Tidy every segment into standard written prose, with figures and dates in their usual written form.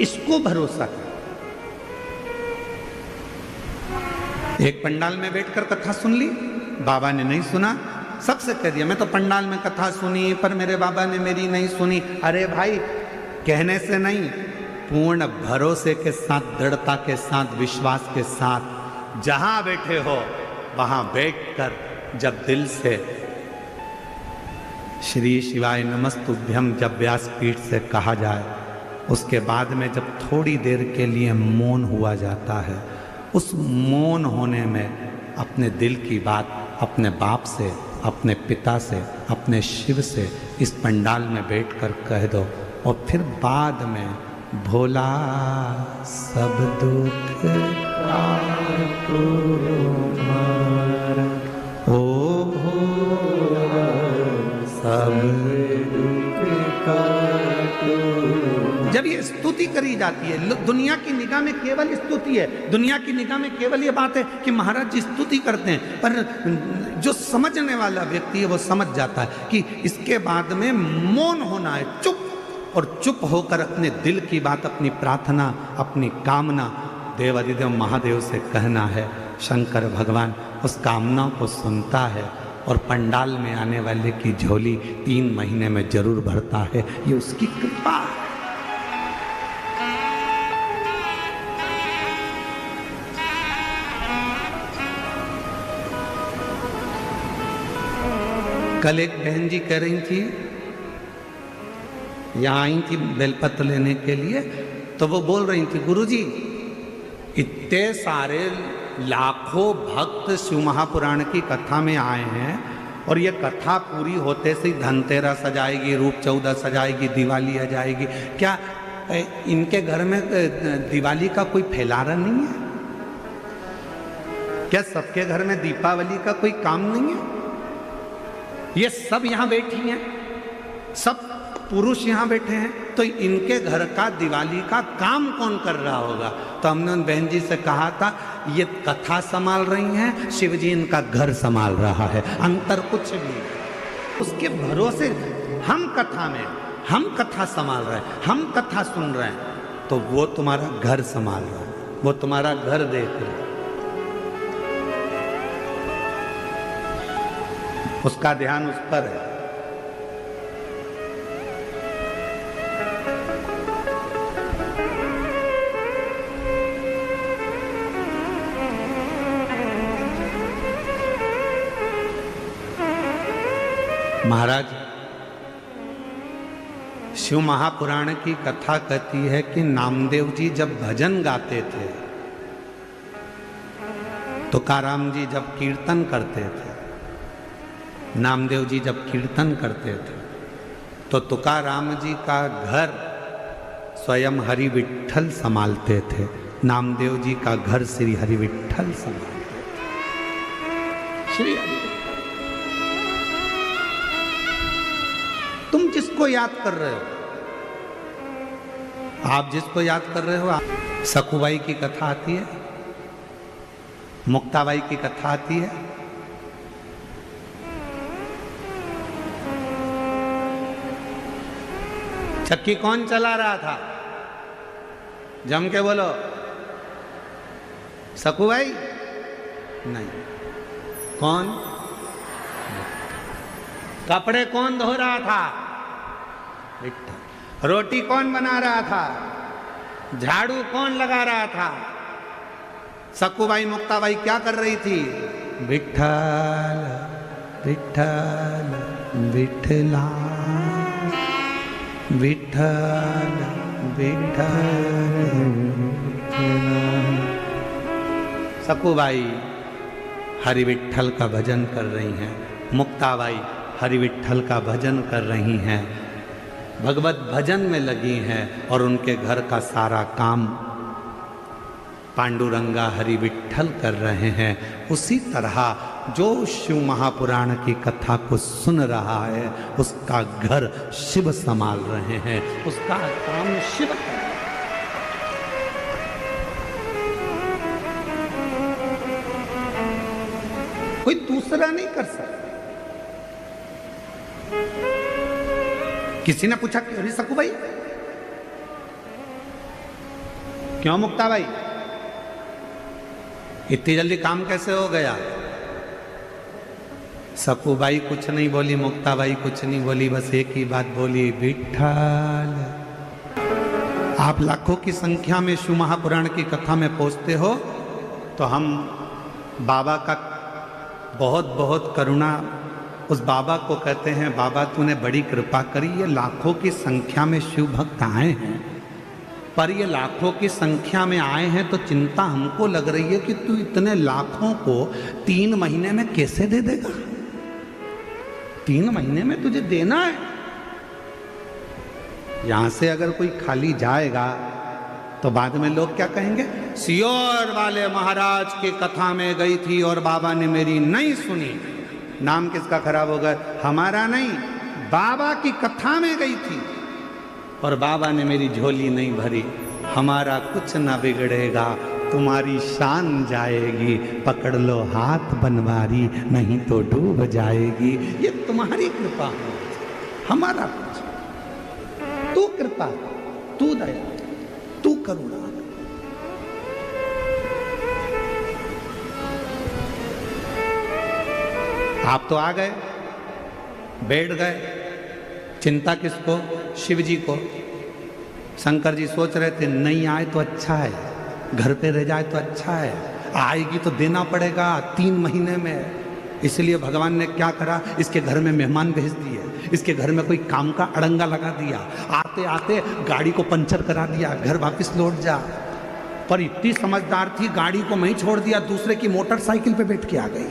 इसको भरोसा कर। एक पंडाल में बैठकर कथा सुन ली, बाबा ने नहीं सुना, सबसे कह दिया मैं तो पंडाल में कथा सुनी पर मेरे बाबा ने मेरी नहीं सुनी। अरे भाई, कहने से नहीं, पूर्ण भरोसे के साथ, दृढ़ता के साथ, विश्वास के साथ जहां बैठे हो वहां बैठकर जब दिल से श्री शिवाय नमस्तुभ्यम जब व्यासपीठ से कहा जाए, उसके बाद में जब थोड़ी देर के लिए मौन हुआ जाता है, उस मौन होने में अपने दिल की बात अपने बाप से, अपने पिता से, अपने शिव से इस पंडाल में बैठकर कह दो, और फिर बाद में भोला सब दुख ओ भोला सब जब ये स्तुति करी जाती है, दुनिया की निगाह में केवल स्तुति है, दुनिया की निगाह में केवल ये बात है कि महाराज जी स्तुति करते हैं, पर जो समझने वाला व्यक्ति है वो समझ जाता है कि इसके बाद में मौन होना है, चुप, और चुप होकर अपने दिल की बात, अपनी प्रार्थना, अपनी कामना देवाधिदेव महादेव से कहना है। शंकर भगवान उस कामना को सुनता है और पंडाल में आने वाले की झोली 3 महीने में जरूर भरता है। ये उसकी कृपा है। कल एक बहन जी कह रही थी, यहाँ आई थी बेलपत्र लेने के लिए, तो वो बोल रही थी गुरुजी इतने सारे लाखों भक्त शिव महापुराण की कथा में आए हैं और ये कथा पूरी होते से धनतेरस आ जाएगी, रूप 14 सजाएगी, दिवाली आ जाएगी, क्या इनके घर में दिवाली का कोई फैलारा नहीं है? क्या सबके घर में दीपावली का कोई काम नहीं है? ये सब यहाँ बैठी हैं, सब पुरुष यहाँ बैठे हैं, तो इनके घर का दिवाली का काम कौन कर रहा होगा? तो हमने उन बहन जी से कहा था ये कथा संभाल रही हैं, शिव जी इनका घर संभाल रहा है, अंतर कुछ भी। उसके भरोसे हम कथा में, हम कथा संभाल रहे हैं, हम कथा सुन रहे हैं, तो वो तुम्हारा घर संभाल रहा है, वो तुम्हारा घर देख रहा है, उसका ध्यान उस पर है। महाराज शिव महापुराण की कथा कहती है कि नामदेव जी जब भजन गाते थे, तुकाराम जी जब कीर्तन करते थे, नामदेव जी जब कीर्तन करते थे, तो तुकाराम जी का घर स्वयं हरि विठ्ठल संभालते थे, नामदेव जी का घर श्री हरि विठ्ठल संभालते थे। श्री हरि, तुम जिसको याद कर रहे हो, आप जिसको याद कर रहे हो, सखुबाई की कथा आती है, मुक्ताबाई की कथा आती है, चक्की कौन चला रहा था? जम के बोलो। सखुबाई? नहीं। कौन? कपड़े कौन धो रहा था? विठ्ठल। रोटी कौन बना रहा था? झाड़ू कौन लगा रहा था? सखुबाई मुक्ताबाई क्या कर रही थी? विठ्ठल विठ्ठल विठला विठ्ठल विठ्ठल। सखुबाई हरि विठ्ठल का भजन कर रही हैं, मुक्ताबाई हरि विठ्ठल का भजन कर रही हैं, भगवत भजन में लगी हैं, और उनके घर का सारा काम पांडुरंगा हरि विठ्ठल कर रहे हैं। उसी तरह जो शिव महापुराण की कथा को सुन रहा है, उसका घर शिव संभाल रहे हैं, उसका काम शिव कर रहे हैं। कोई दूसरा नहीं कर सकता। किसी ने पूछा कि अरे सखुबाई क्यों मुक्ता भाई, इतनी जल्दी काम कैसे हो गया? सकू बाई कुछ नहीं बोली, मुक्ता बाई कुछ नहीं बोली, बस एक ही बात बोली, विठ्ठल। आप लाखों की संख्या में शिव महापुराण की कथा में पहुंचते हो तो हम बाबा का बहुत बहुत करुणा, उस बाबा को कहते हैं बाबा तूने बड़ी कृपा करी, ये लाखों की संख्या में शिव भक्त आए हैं, पर ये लाखों की संख्या में आए हैं तो चिंता हमको लग रही है कि तू इतने लाखों को 3 महीने में कैसे दे देगा? 3 महीने में तुझे देना है। यहां से अगर कोई खाली जाएगा तो बाद में लोग क्या कहेंगे, सियोर वाले महाराज की कथा में गई थी और बाबा ने मेरी नहीं सुनी। नाम किसका खराब होगा? हमारा नहीं, बाबा की कथा में गई थी और बाबा ने मेरी झोली नहीं भरी। हमारा कुछ ना बिगड़ेगा, तुम्हारी शान जाएगी, पकड़ लो हाथ बनवारी, नहीं तो डूब जाएगी। ये तुम्हारी कृपा है, हमारा कुछ। तू कृपा, तू दया, तू करुणा। आप तो आ गए, बैठ गए, चिंता किसको? शिव जी को। शंकर जी सोच रहे थे नहीं आए तो अच्छा है, घर पे रह जाए तो अच्छा है, आएगी तो देना पड़ेगा 3 महीने में। इसलिए भगवान ने क्या करा, इसके घर में मेहमान भेज दिए, इसके घर में कोई काम का अड़ंगा लगा दिया, आते आते गाड़ी को पंचर करा दिया, घर वापस लौट जा। पर इतनी समझदार थी, गाड़ी को वहीं छोड़ दिया, दूसरे की मोटरसाइकिल पे बैठ के आ गई।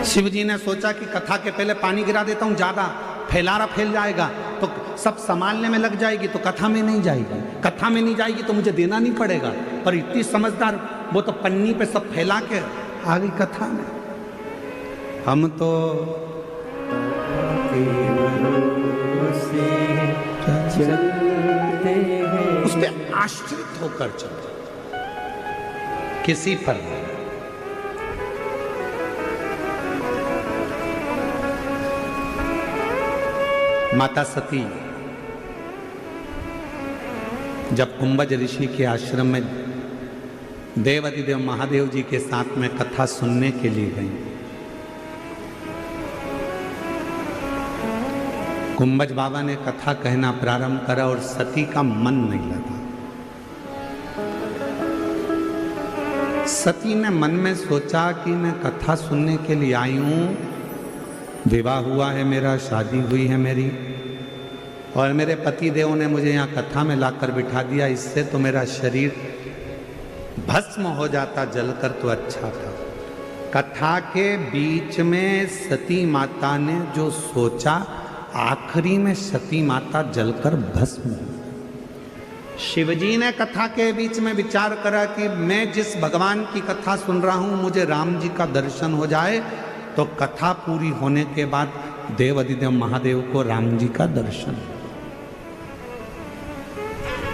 शिव जी ने सोचा कि कथा के पहले पानी गिरा देता हूं, ज्यादा फैलारा फैल जाएगा तो सब संभालने में लग जाएगी, तो कथा में नहीं जाएगी, कथा में नहीं जाएगी तो मुझे देना नहीं पड़ेगा। पर इतनी समझदार, वो तो पन्नी पे सब फैला के आ गई कथा में। हम तो उस पर आश्रित होकर चलते, किसी पर नहीं। माता सती जब कुंभज ऋषि के आश्रम में देवाधिदेव महादेव जी के साथ में कथा सुनने के लिए गई, कुंभज बाबा ने कथा कहना प्रारंभ करा और सती का मन नहीं लगा। सती ने मन में सोचा कि मैं कथा सुनने के लिए आई हूं, विवाह हुआ है मेरा, शादी हुई है मेरी, और मेरे पति देव ने मुझे यहाँ कथा में लाकर बिठा दिया, इससे तो मेरा शरीर भस्म हो जाता जलकर तो अच्छा था। कथा के बीच में सती माता ने जो सोचा, आखिरी में सती माता जलकर भस्म हो। शिवजी ने कथा के बीच में विचार करा कि मैं जिस भगवान की कथा सुन रहा हूं, मुझे राम जी का दर्शन हो जाए, तो कथा पूरी होने के बाद देवाधिदेव महादेव को राम जी का दर्शन।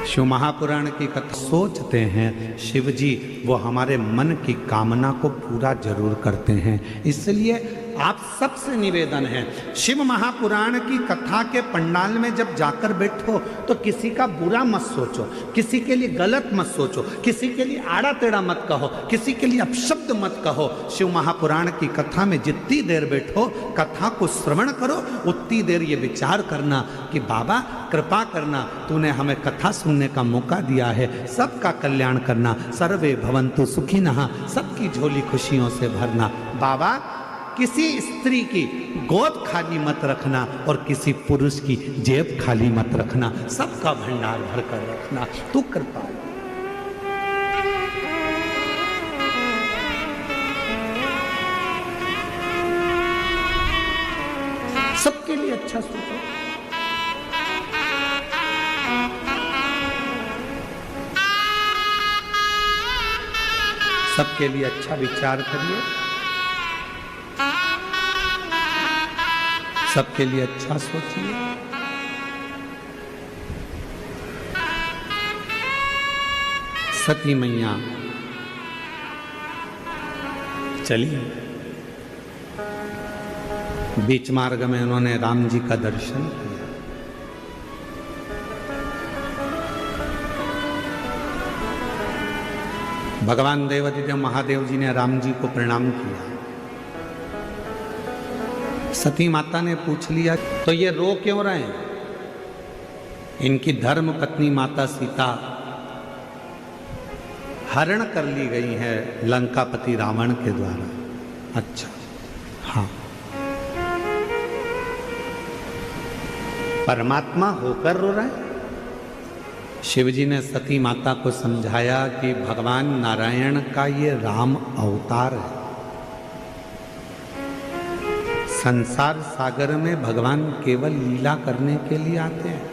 शिव महापुराण की कथा सोचते हैं शिव जी वो हमारे मन की कामना को पूरा जरूर करते हैं। इसलिए आप सबसे निवेदन है, शिव महापुराण की कथा के पंडाल में जब जाकर बैठो तो किसी का बुरा मत सोचो, किसी के लिए गलत मत सोचो, किसी के लिए आड़ा टेढ़ा मत कहो, किसी के लिए अपशब्द मत कहो। शिव महापुराण की कथा में जितनी देर बैठो, कथा को श्रवण करो, उतनी देर ये विचार करना कि बाबा कृपा करना, तूने हमें कथा सुनने का मौका दिया है, सबका कल्याण करना, सर्वे भवन्तु सुखिनः, सबकी झोली खुशियों से भरना। बाबा किसी स्त्री की गोद खाली मत रखना और किसी पुरुष की जेब खाली मत रखना, सबका भंडार भर कर रखना, तू कृपा। सबके लिए अच्छा सोचो, सबके लिए अच्छा विचार करिए, सबके लिए अच्छा सोचिए। सती मैया चलिए, बीच मार्ग में उन्होंने राम जी का दर्शन किया। भगवान देवादिदेव महादेव जी ने राम जी को प्रणाम किया। सती माता ने पूछ लिया, तो ये रो क्यों रहे हैं? इनकी धर्म पत्नी माता सीता हरण कर ली गई है लंकापति रावण के द्वारा। अच्छा, हाँ, परमात्मा होकर रो रहे हैं? शिवजी ने सती माता को समझाया कि भगवान नारायण का ये राम अवतार है। संसार सागर में भगवान केवल लीला करने के लिए आते हैं।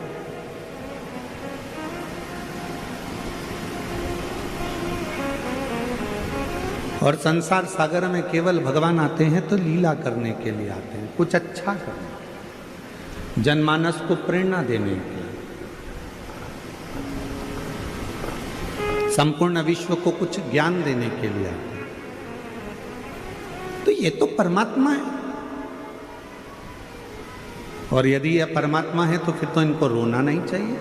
और संसार सागर में केवल भगवान आते हैं तो लीला करने के लिए आते हैं, कुछ अच्छा करने, जनमानस को प्रेरणा देने के लिए, संपूर्ण विश्व को कुछ ज्ञान देने के लिए आते हैं। तो ये तो परमात्मा है। और यदि यह परमात्मा है तो फिर तो इनको रोना नहीं चाहिए।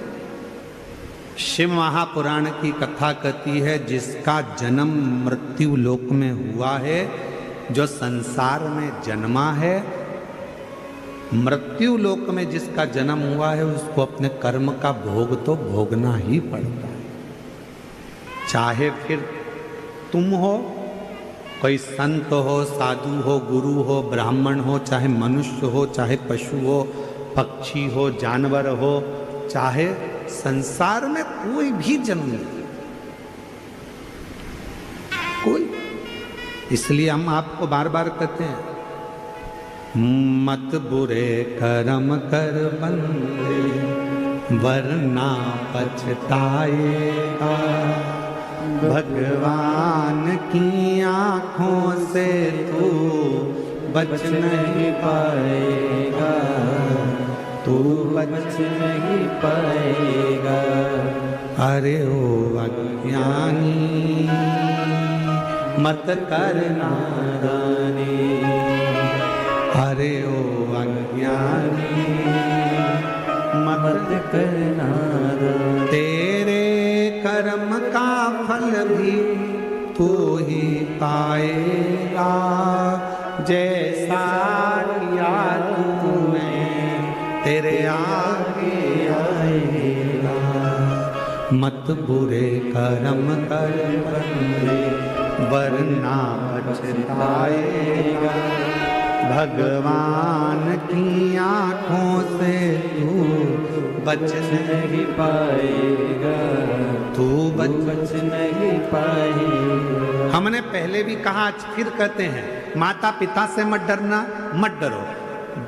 शिव महापुराण की कथा कहती है, जिसका जन्म मृत्यु लोक में हुआ है, जो संसार में जन्मा है, मृत्यु लोक में जिसका जन्म हुआ है, उसको अपने कर्म का भोग तो भोगना ही पड़ता है। चाहे फिर तुम हो, कोई संत हो, साधु हो, गुरु हो, ब्राह्मण हो, चाहे मनुष्य हो, चाहे पशु हो, पक्षी हो, जानवर हो, चाहे संसार में कोई भी जन्म ले, कोई। इसलिए हम आपको बार बार कहते हैं, मत बुरे कर्म कर बंदे, वरना पछताएगा। भगवान की आंखों से तू बच नहीं पाएगा, तू बच नहीं पाएगा। अरे ओ अज्ञानी मत कर नादानी, अरे ओ अज्ञानी मत कर नादानी। तेरे कर्म का फल भी तू ही पाएगा, जैसा किया तूने तेरे आगे आएगा। मत बुरे कर्म कर बंदे, वरना पछताएगा। भगवान की आंखों से तू बच नहीं पाएगा, तू बच नहीं पाएगा। हमने पहले भी कहा, आज फिर कहते हैं, माता पिता से मत डरना, मत डरो।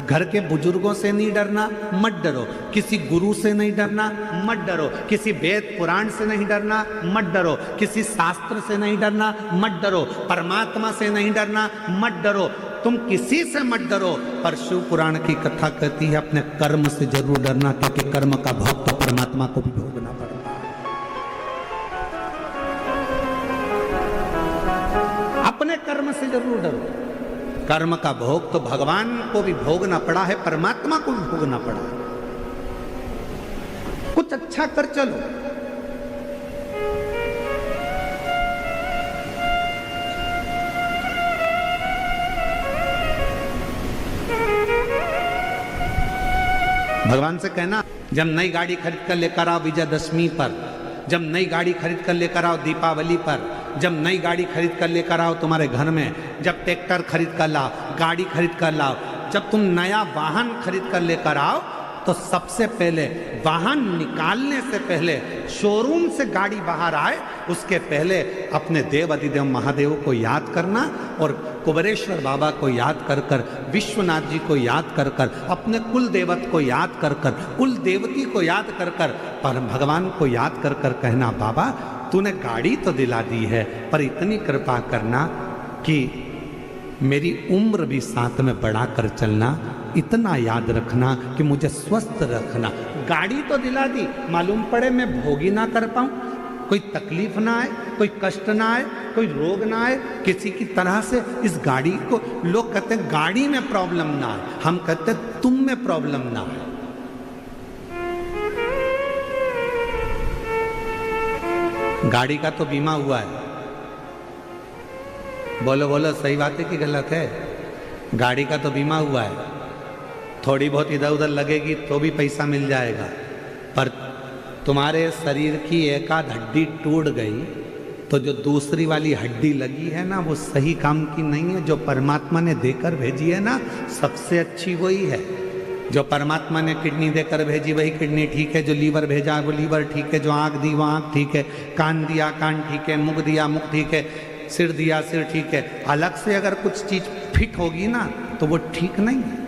घर के बुजुर्गों से नहीं डरना, मत डरो। किसी गुरु से नहीं डरना, मत डरो। किसी वेद पुराण से नहीं डरना, मत डरो। किसी शास्त्र से नहीं डरना, मत डरो। परमात्मा से नहीं डरना, मत डरो। तुम किसी से मत डरो, पर शिव पुराण की कथा कहती है, अपने कर्म से जरूर डरना, क्योंकि कर्म का भोग तो परमात्मा को भी भोगना पड़ता है। अपने कर्म से जरूर डरो। कर्म का भोग तो भगवान को भी भोगना पड़ा है, परमात्मा को भी भोगना पड़ा है। कुछ अच्छा कर चलो। भगवान से कहना, जब नई गाड़ी खरीद कर लेकर आओ विजयदशमी पर, जब नई गाड़ी खरीद कर लेकर आओ दीपावली पर, जब नई गाड़ी खरीद कर लेकर आओ तुम्हारे घर में, जब ट्रैक्टर खरीद कर लाओ, गाड़ी खरीद कर लाओ, जब तुम नया वाहन खरीद कर लेकर आओ, तो सबसे पहले वाहन निकालने से पहले, शोरूम से गाड़ी बाहर आए उसके पहले अपने देव अधिदेव महादेव को याद करना, और कुबेरेश्वर बाबा को याद कर कर, विश्वनाथ जी को याद कर कर, अपने कुल देवत को याद कर कर, कुल देवती को याद कर कर, पर भगवान को याद कर कर कहना, बाबा तूने गाड़ी तो दिला दी है, पर इतनी कृपा करना कि मेरी उम्र भी साथ में बढ़ा कर चलना, इतना याद रखना कि मुझे स्वस्थ रखना। गाड़ी तो दिला दी, मालूम पड़े मैं भोग ही ना कर पाऊं, कोई तकलीफ ना आए, कोई कष्ट ना आए, कोई रोग ना आए, किसी की तरह से इस गाड़ी को, लोग कहते हैं गाड़ी में प्रॉब्लम ना आए, हम कहते हैं तुम में प्रॉब्लम ना आए। गाड़ी का तो बीमा हुआ है, बोलो बोलो सही बात है कि गलत है? गाड़ी का तो बीमा हुआ है, थोड़ी बहुत इधर उधर लगेगी तो भी पैसा मिल जाएगा, पर तुम्हारे शरीर की एक आध हड्डी टूट गई तो जो दूसरी वाली हड्डी लगी है ना, वो सही काम की नहीं है। जो परमात्मा ने देकर भेजी है ना, सबसे अच्छी वही है। जो परमात्मा ने किडनी देकर भेजी वही किडनी ठीक है, जो लीवर भेजा वो लीवर ठीक है, जो आँख दी वो आँख ठीक है, कान दिया कान ठीक है, मुख दिया मुख ठीक है, सिर दिया सिर ठीक है। अलग से अगर कुछ चीज फिट होगी ना तो वो ठीक नहीं है।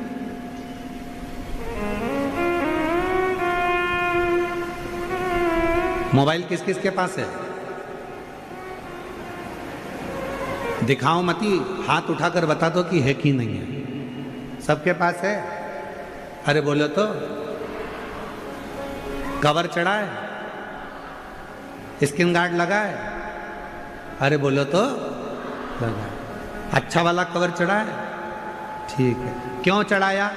मोबाइल किस किस के पास है? दिखाओ मती, हाथ उठाकर बता दो कि है कि नहीं है। सबके पास है? अरे बोलो तो। कवर चढ़ा है? स्क्रीन गार्ड लगा है? अरे बोलो तो। लगा। अच्छा वाला कवर चढ़ा है? ठीक है। क्यों चढ़ाया?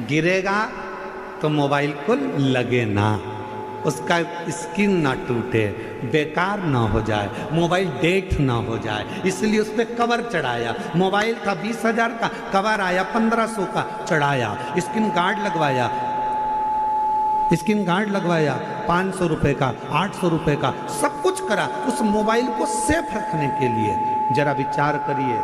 गिरेगा तो मोबाइल को लगे ना, उसका स्क्रीन ना टूटे, बेकार ना हो जाए, मोबाइल डेट ना हो जाए, इसलिए उस पर कवर चढ़ाया। मोबाइल था 20,000 का, कवर आया 1500 का, चढ़ाया। स्क्रीन गार्ड लगवाया, स्क्रीन गार्ड लगवाया 500 रुपये का, 800 रुपये का, सब कुछ करा उस मोबाइल को सेफ रखने के लिए। जरा विचार करिए,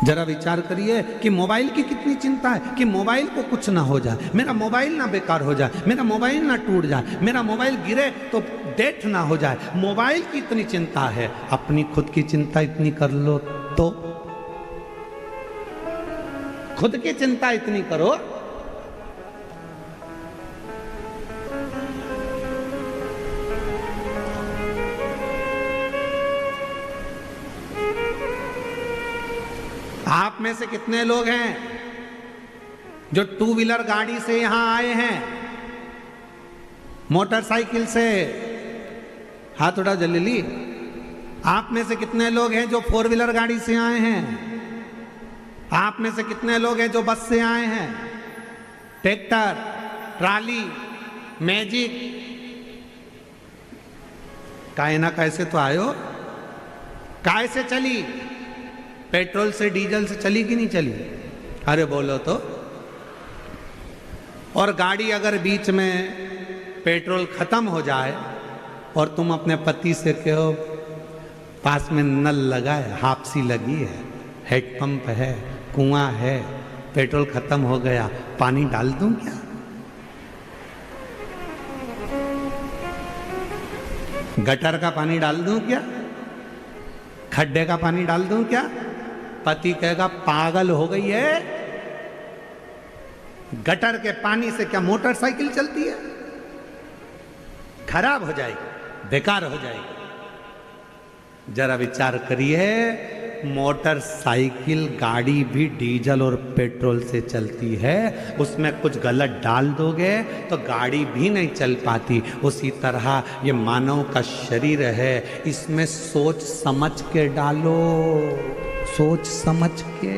जरा विचार करिए कि मोबाइल की कितनी चिंता है कि मोबाइल को कुछ ना हो जाए, मेरा मोबाइल ना बेकार हो जाए, मेरा मोबाइल ना टूट जाए, मेरा मोबाइल गिरे तो डेट ना हो जाए। मोबाइल की इतनी चिंता है, अपनी खुद की चिंता इतनी कर लो तो। खुद की चिंता इतनी करो। आप में से कितने लोग हैं जो टू व्हीलर गाड़ी से यहां आए हैं, मोटरसाइकिल से? हाथ उठा जल्दी। आप में से कितने लोग हैं जो 4 व्हीलर गाड़ी से आए हैं? आप में से कितने लोग हैं जो बस से आए हैं, ट्रैक्टर, ट्राली, मैजिक? काहे ना कैसे तो आयो। काहे से चली? पेट्रोल से, डीजल से चली कि नहीं चली? अरे बोलो तो। और गाड़ी अगर बीच में पेट्रोल खत्म हो जाए और तुम अपने पति से कहो पास में नल लगा है, हापसी लगी है, हेडपंप है, कुआं है, पेट्रोल खत्म हो गया, पानी डाल दूं क्या? गटर का पानी डाल दूं क्या? खड्डे का पानी डाल दूं क्या? पति कहेगा पागल हो गई है, गटर के पानी से क्या मोटरसाइकिल चलती है? खराब हो जाएगी, बेकार हो जाएगी। जरा विचार करिए, मोटरसाइकिल गाड़ी भी डीजल और पेट्रोल से चलती है, उसमें कुछ गलत डाल दोगे तो गाड़ी भी नहीं चल पाती। उसी तरह ये मानव का शरीर है, इसमें सोच समझ के डालो, सोच समझ के।